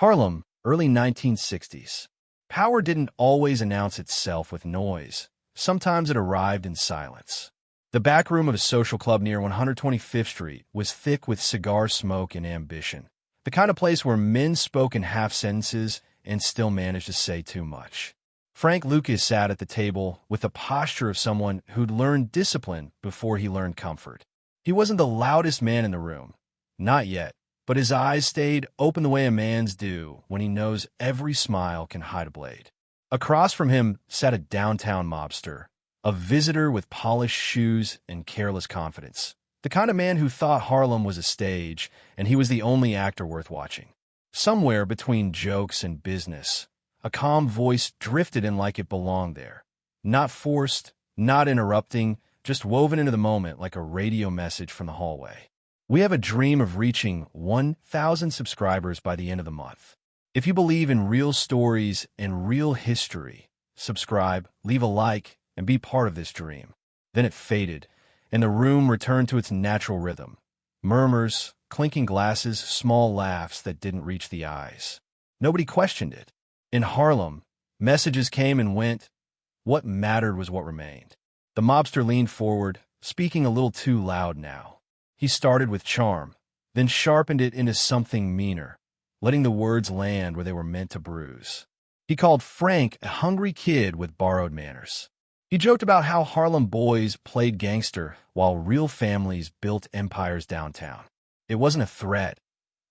Harlem, early 1960s. Power didn't always announce itself with noise. Sometimes it arrived in silence. The back room of a social club near 125th Street was thick with cigar smoke and ambition. The kind of place where men spoke in half sentences and still managed to say too much. Frank Lucas sat at the table with the posture of someone who'd learned discipline before he learned comfort. He wasn't the loudest man in the room. Not yet. But his eyes stayed open the way a man's do when he knows every smile can hide a blade. Across from him sat a downtown mobster, a visitor with polished shoes and careless confidence. The kind of man who thought Harlem was a stage and he was the only actor worth watching. Somewhere between jokes and business, a calm voice drifted in like it belonged there. Not forced, not interrupting, just woven into the moment like a radio message from the hallway. We have a dream of reaching 1,000 subscribers by the end of the month. If you believe in real stories and real history, subscribe, leave a like, and be part of this dream. Then it faded, and the room returned to its natural rhythm. Murmurs, clinking glasses, small laughs that didn't reach the eyes. Nobody questioned it. In Harlem, messages came and went. What mattered was what remained. The mobster leaned forward, speaking a little too loud now. He started with charm, then sharpened it into something meaner, letting the words land where they were meant to bruise. He called Frank a hungry kid with borrowed manners. He joked about how Harlem boys played gangster while real families built empires downtown. It wasn't a threat.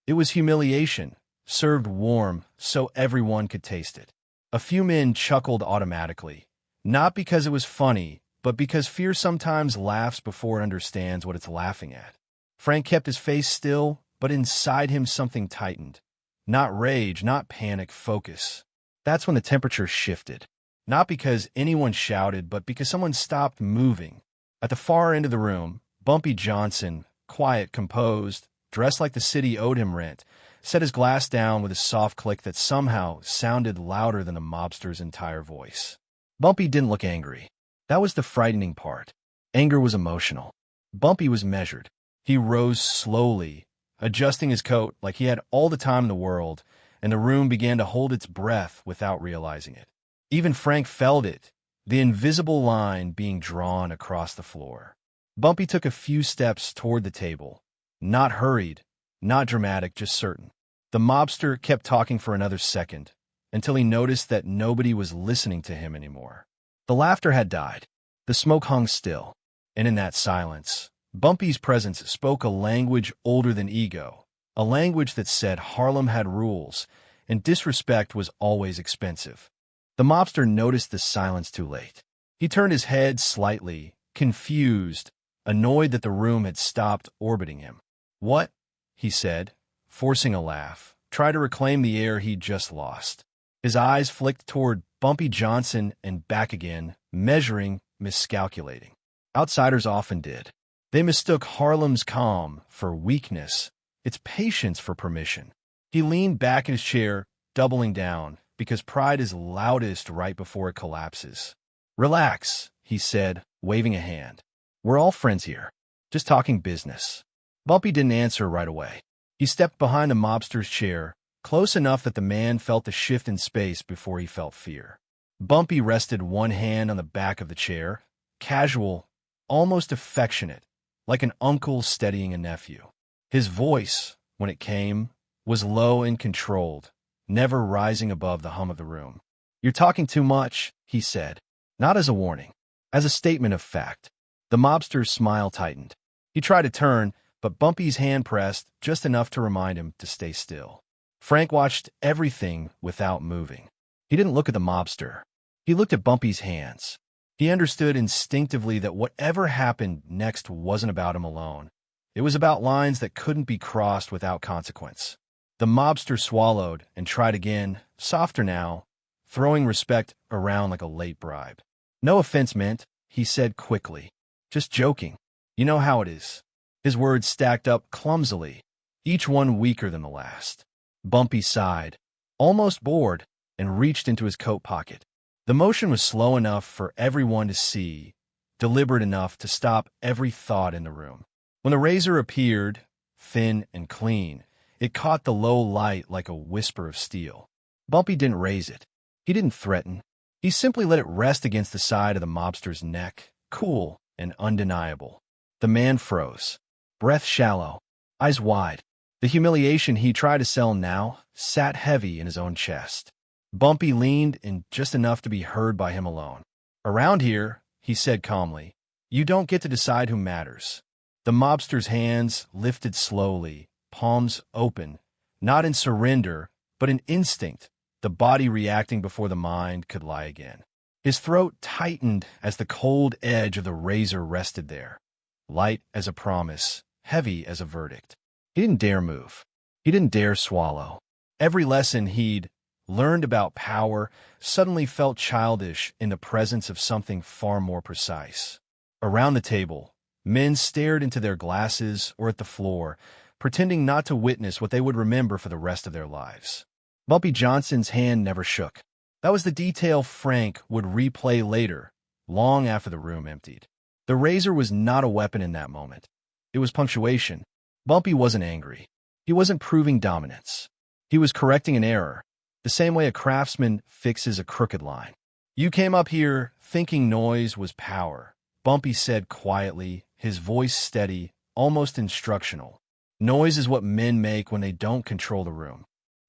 It was humiliation, served warm so everyone could taste it. A few men chuckled automatically, not because it was funny, but because fear sometimes laughs before it understands what it's laughing at. Frank kept his face still, but inside him something tightened. Not rage, not panic, focus. That's when the temperature shifted. Not because anyone shouted, but because someone stopped moving. At the far end of the room, Bumpy Johnson, quiet, composed, dressed like the city owed him rent, set his glass down with a soft click that somehow sounded louder than the mobster's entire voice. Bumpy didn't look angry. That was the frightening part. Anger was emotional. Bumpy was measured. He rose slowly, adjusting his coat like he had all the time in the world, and the room began to hold its breath without realizing it. Even Frank felt it, the invisible line being drawn across the floor. Bumpy took a few steps toward the table, not hurried, not dramatic, just certain. The mobster kept talking for another second, until he noticed that nobody was listening to him anymore. The laughter had died. The smoke hung still, and in that silence, Bumpy's presence spoke a language older than ego, a language that said Harlem had rules, and disrespect was always expensive. The mobster noticed the silence too late. He turned his head slightly, confused, annoyed that the room had stopped orbiting him. "What?" he said, forcing a laugh, try to reclaim the air he'd just lost. His eyes flicked toward Bumpy Johnson and back again, measuring, miscalculating. Outsiders often did. They mistook Harlem's calm for weakness, its patience for permission. He leaned back in his chair, doubling down, because pride is loudest right before it collapses. "Relax," he said, waving a hand. "We're all friends here, just talking business." Bumpy didn't answer right away. He stepped behind the mobster's chair, close enough that the man felt the shift in space before he felt fear. Bumpy rested one hand on the back of the chair, casual, almost affectionate, like an uncle steadying a nephew. His voice, when it came, was low and controlled, never rising above the hum of the room. "You're talking too much," he said, not as a warning, as a statement of fact. The mobster's smile tightened. He tried to turn, but Bumpy's hand pressed just enough to remind him to stay still. Frank watched everything without moving. He didn't look at the mobster. He looked at Bumpy's hands. He understood instinctively that whatever happened next wasn't about him alone. It was about lines that couldn't be crossed without consequence. The mobster swallowed and tried again, softer now, throwing respect around like a late bribe. "No offense meant," he said quickly. "Just joking. You know how it is." His words stacked up clumsily, each one weaker than the last. Bumpy sighed, almost bored, and reached into his coat pocket. The motion was slow enough for everyone to see, deliberate enough to stop every thought in the room. When the razor appeared, thin and clean, It caught the low light like a whisper of steel. Bumpy didn't raise it. He didn't threaten. He simply let it rest against the side of the mobster's neck, cool and undeniable. The man froze, breath shallow, eyes wide. The humiliation he tried to sell now sat heavy in his own chest. Bumpy leaned in just enough to be heard by him alone. "Around here," he said calmly, "you don't get to decide who matters." The mobster's hands lifted slowly, palms open, not in surrender, but in instinct, the body reacting before the mind could lie again. His throat tightened as the cold edge of the razor rested there, light as a promise, heavy as a verdict. He didn't dare move. He didn't dare swallow. Every lesson he'd learned about power suddenly felt childish in the presence of something far more precise. Around the table, men stared into their glasses or at the floor, pretending not to witness what they would remember for the rest of their lives. Bumpy Johnson's hand never shook. That was the detail Frank would replay later, long after the room emptied. The razor was not a weapon in that moment. It was punctuation. Bumpy wasn't angry. He wasn't proving dominance. He was correcting an error, the same way a craftsman fixes a crooked line. "You came up here thinking noise was power," Bumpy said quietly, his voice steady, almost instructional. "Noise is what men make when they don't control the room."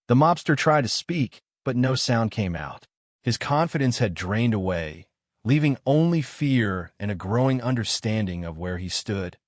The mobster tried to speak, but no sound came out. His confidence had drained away, leaving only fear and a growing understanding of where he stood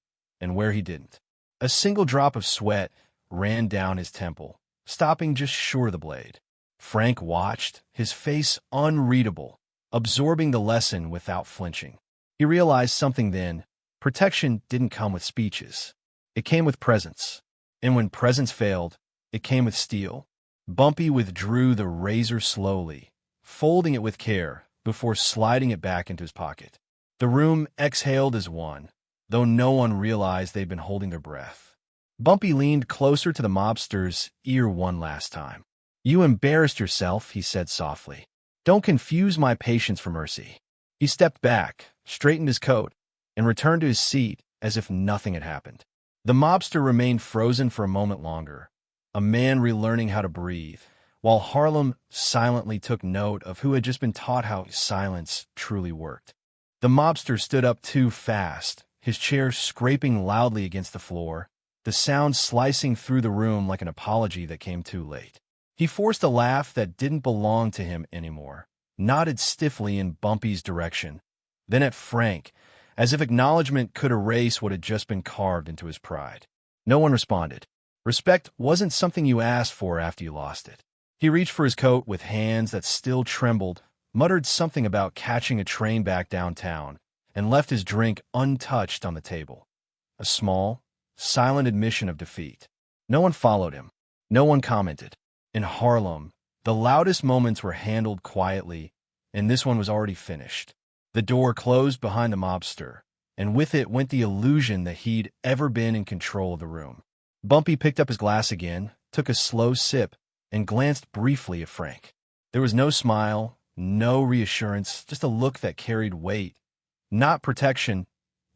and where he didn't. A single drop of sweat ran down his temple, stopping just short of the blade. Frank watched, his face unreadable, absorbing the lesson without flinching. He realized something then. Protection didn't come with speeches. It came with presence. And when presence failed, it came with steel. Bumpy withdrew the razor slowly, folding it with care before sliding it back into his pocket. The room exhaled as one, though no one realized they'd been holding their breath. Bumpy leaned closer to the mobster's ear one last time. "You embarrassed yourself," he said softly. "Don't confuse my patience for mercy." He stepped back, straightened his coat, and returned to his seat as if nothing had happened. The mobster remained frozen for a moment longer, a man relearning how to breathe, while Harlem silently took note of who had just been taught how silence truly worked. The mobster stood up too fast, his chair scraping loudly against the floor, the sound slicing through the room like an apology that came too late. He forced a laugh that didn't belong to him anymore, nodded stiffly in Bumpy's direction, then at Frank, as if acknowledgement could erase what had just been carved into his pride. No one responded. Respect wasn't something you asked for after you lost it. He reached for his coat with hands that still trembled, muttered something about catching a train back downtown, and left his drink untouched on the table. A small, silent admission of defeat. No one followed him. No one commented. In Harlem, the loudest moments were handled quietly, and this one was already finished. The door closed behind the mobster, and with it went the illusion that he'd ever been in control of the room. Bumpy picked up his glass again, took a slow sip, and glanced briefly at Frank. There was no smile, no reassurance, just a look that carried weight. Not protection,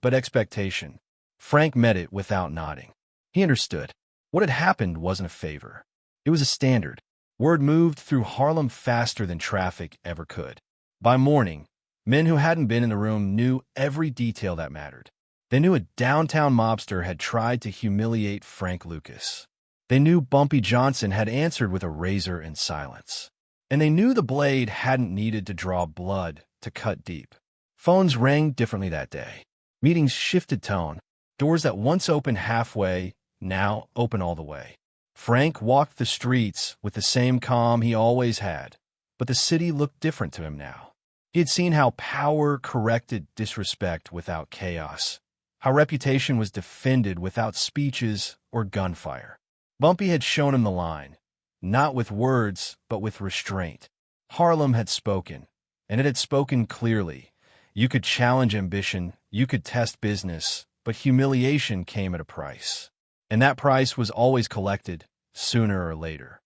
but expectation. Frank met it without nodding. He understood. What had happened wasn't a favor. It was a standard. Word moved through Harlem faster than traffic ever could. By morning, men who hadn't been in the room knew every detail that mattered. They knew a downtown mobster had tried to humiliate Frank Lucas. They knew Bumpy Johnson had answered with a razor and silence. And they knew the blade hadn't needed to draw blood to cut deep. Phones rang differently that day. Meetings shifted tone. Doors that once opened halfway, now open all the way. Frank walked the streets with the same calm he always had, but the city looked different to him now. He had seen how power corrected disrespect without chaos, how reputation was defended without speeches or gunfire. Bumpy had shown him the line, not with words, but with restraint. Harlem had spoken, and it had spoken clearly. You could challenge ambition, you could test business, but humiliation came at a price. And that price was always collected, sooner or later.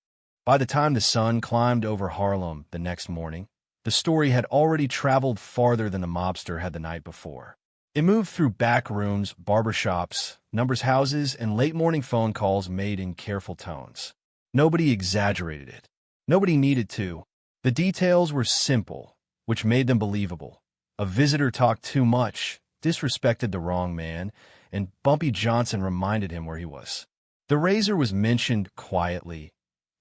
By the time the sun climbed over Harlem the next morning, the story had already traveled farther than the mobster had the night before. It moved through back rooms, barbershops, numbers houses, and late-morning phone calls made in careful tones. Nobody exaggerated it. Nobody needed to. The details were simple, which made them believable. A visitor talked too much, disrespected the wrong man, and Bumpy Johnson reminded him where he was. The razor was mentioned quietly,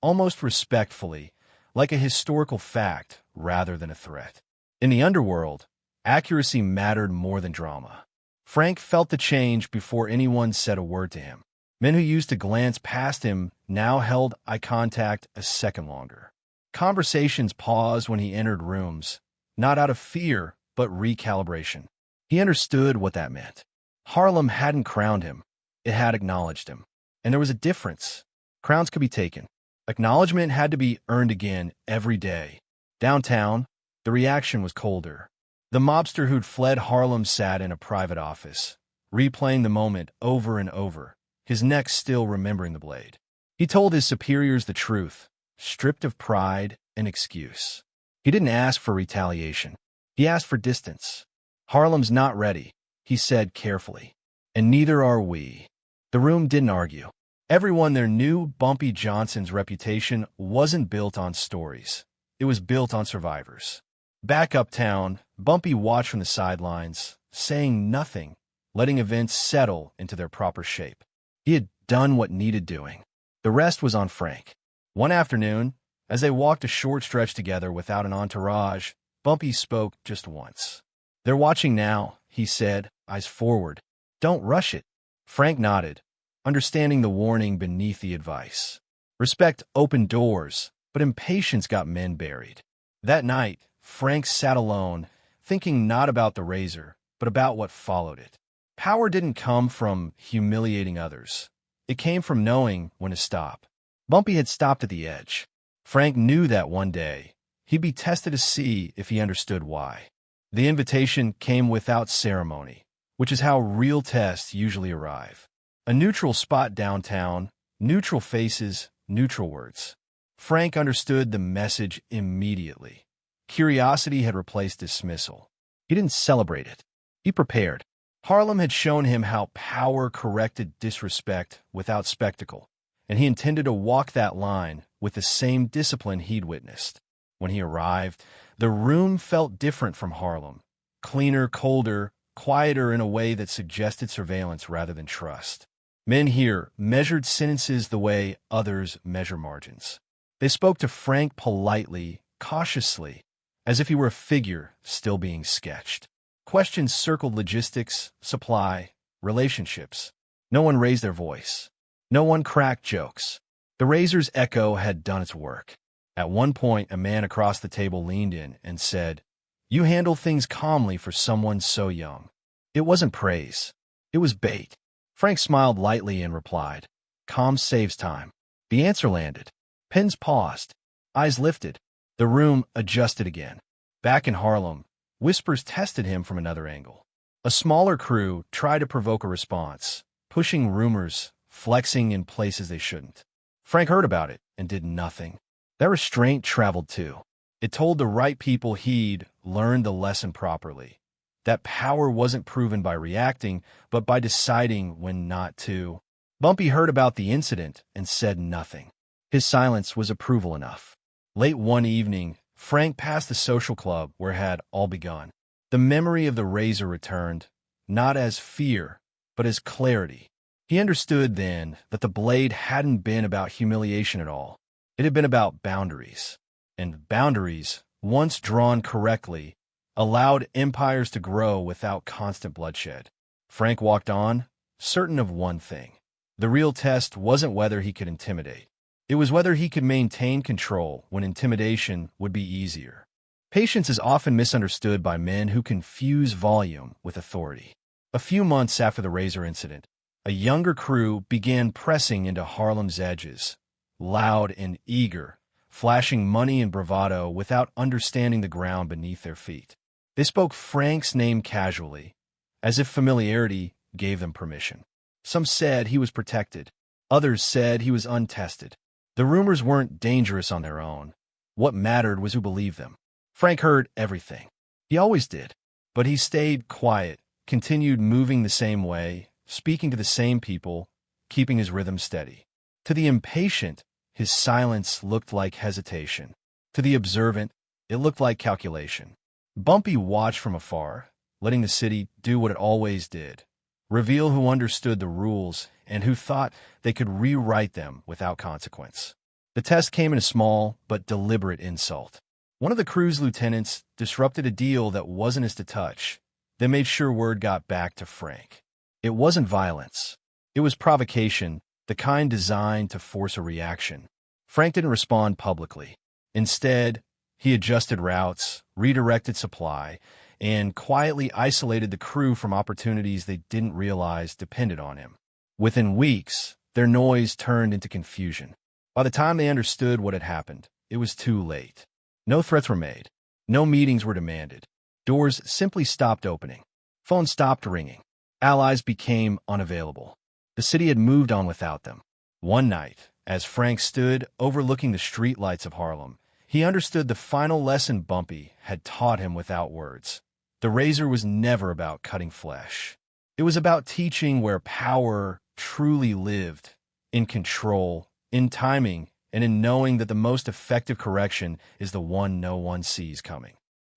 almost respectfully, like a historical fact rather than a threat. In the underworld, accuracy mattered more than drama. Frank felt the change before anyone said a word to him. Men who used to glance past him now held eye contact a second longer. Conversations paused when he entered rooms, not out of fear, but recalibration. He understood what that meant. Harlem hadn't crowned him. It had acknowledged him. And there was a difference. Crowns could be taken. Acknowledgement had to be earned again every day. Downtown, the reaction was colder. The mobster who'd fled Harlem sat in a private office, replaying the moment over and over, his neck still remembering the blade. He told his superiors the truth, stripped of pride and excuse. He didn't ask for retaliation. He asked for distance. Harlem's not ready, he said carefully. And neither are we. The room didn't argue. Everyone there knew Bumpy Johnson's reputation wasn't built on stories. It was built on survivors. Back uptown, Bumpy watched from the sidelines, saying nothing, letting events settle into their proper shape. He had done what needed doing. The rest was on Frank. One afternoon, as they walked a short stretch together without an entourage, Bumpy spoke just once. "They're watching now," he said, eyes forward. "Don't rush it." Frank nodded, understanding the warning beneath the advice. Respect opened doors, but impatience got men buried. That night, Frank sat alone, thinking not about the razor, but about what followed it. Power didn't come from humiliating others. It came from knowing when to stop. Bumpy had stopped at the edge. Frank knew that one day he'd be tested to see if he understood why. The invitation came without ceremony, which is how real tests usually arrive. A neutral spot downtown, neutral faces, neutral words. Frank understood the message immediately. Curiosity had replaced dismissal. He didn't celebrate it. He prepared. Harlem had shown him how power corrected disrespect without spectacle, and he intended to walk that line with the same discipline he'd witnessed. When he arrived, the room felt different from Harlem. Cleaner, colder, quieter in a way that suggested surveillance rather than trust. Men here measured sentences the way others measure margins. They spoke to Frank politely, cautiously, as if he were a figure still being sketched. Questions circled logistics, supply, relationships. No one raised their voice. No one cracked jokes. The razor's echo had done its work. At one point, a man across the table leaned in and said, "You handle things calmly for someone so young." It wasn't praise. It was bait. Frank smiled lightly and replied, "Calm saves time." The answer landed. Pens paused. Eyes lifted. The room adjusted again. Back in Harlem, whispers tested him from another angle. A smaller crew tried to provoke a response, pushing rumors, flexing in places they shouldn't. Frank heard about it and did nothing. That restraint traveled too. It told the right people he'd learned the lesson properly. That power wasn't proven by reacting, but by deciding when not to. Bumpy heard about the incident and said nothing. His silence was approval enough. Late one evening, Frank passed the social club where it had all begun. The memory of the razor returned, not as fear, but as clarity. He understood then that the blade hadn't been about humiliation at all. It had been about boundaries. And boundaries, once drawn correctly, allowed empires to grow without constant bloodshed. Frank walked on, certain of one thing. The real test wasn't whether he could intimidate. It was whether he could maintain control when intimidation would be easier. Patience is often misunderstood by men who confuse volume with authority. A few months after the razor incident, a younger crew began pressing into Harlem's edges, loud and eager, flashing money and bravado without understanding the ground beneath their feet. They spoke Frank's name casually, as if familiarity gave them permission. Some said he was protected. Others said he was untested. The rumors weren't dangerous on their own. What mattered was who believed them. Frank heard everything. He always did. But he stayed quiet, continued moving the same way, speaking to the same people, keeping his rhythm steady. To the impatient, his silence looked like hesitation. To the observant, it looked like calculation. Bumpy watched from afar, letting the city do what it always did, reveal who understood the rules and who thought they could rewrite them without consequence. The test came in a small but deliberate insult. One of the crew's lieutenants disrupted a deal that wasn't his to touch. They made sure word got back to Frank. It wasn't violence. It was provocation, the kind designed to force a reaction. Frank didn't respond publicly. Instead, he adjusted routes, redirected supply, and quietly isolated the crew from opportunities they didn't realize depended on him. Within weeks, their noise turned into confusion. By the time they understood what had happened, it was too late. No threats were made. No meetings were demanded. Doors simply stopped opening. Phones stopped ringing. Allies became unavailable. The city had moved on without them. One night, as Frank stood overlooking the streetlights of Harlem, he understood the final lesson Bumpy had taught him without words. The razor was never about cutting flesh. It was about teaching where power truly lived, in control, in timing, and in knowing that the most effective correction is the one no one sees coming.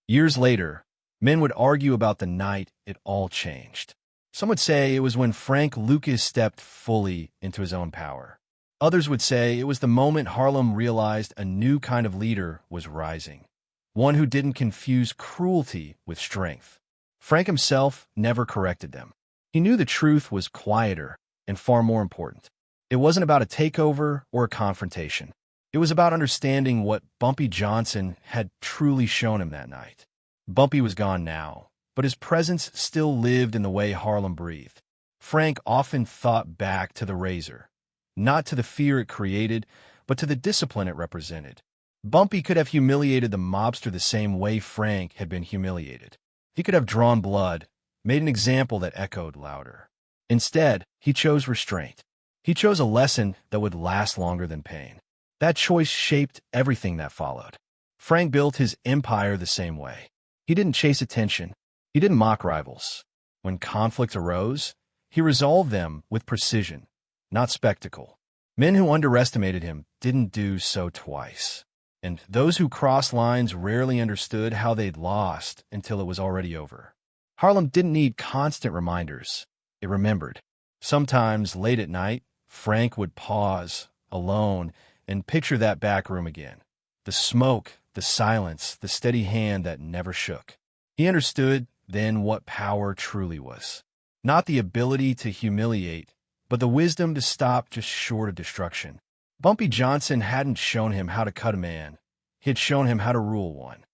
Years later, men would argue about the night it all changed. Some would say it was when Frank Lucas stepped fully into his own power. Others would say it was the moment Harlem realized a new kind of leader was rising, one who didn't confuse cruelty with strength. Frank himself never corrected them. He knew the truth was quieter and far more important. It wasn't about a takeover or a confrontation. It was about understanding what Bumpy Johnson had truly shown him that night. Bumpy was gone now, but his presence still lived in the way Harlem breathed. Frank often thought back to the razor, not to the fear it created, but to the discipline it represented. Bumpy could have humiliated the mobster the same way Frank had been humiliated. He could have drawn blood, made an example that echoed louder. Instead, he chose restraint. He chose a lesson that would last longer than pain. That choice shaped everything that followed. Frank built his empire the same way. He didn't chase attention. He didn't mock rivals. When conflict arose, he resolved them with precision, not spectacle. Men who underestimated him didn't do so twice. And those who crossed lines rarely understood how they'd lost until it was already over. Harlem didn't need constant reminders. It remembered. Sometimes, late at night, Frank would pause, alone, and picture that back room again. The smoke, the silence, the steady hand that never shook. He understood then what power truly was. Not the ability to humiliate, but the wisdom to stop just short of destruction. Bumpy Johnson hadn't shown him how to cut a man. He had shown him how to rule one.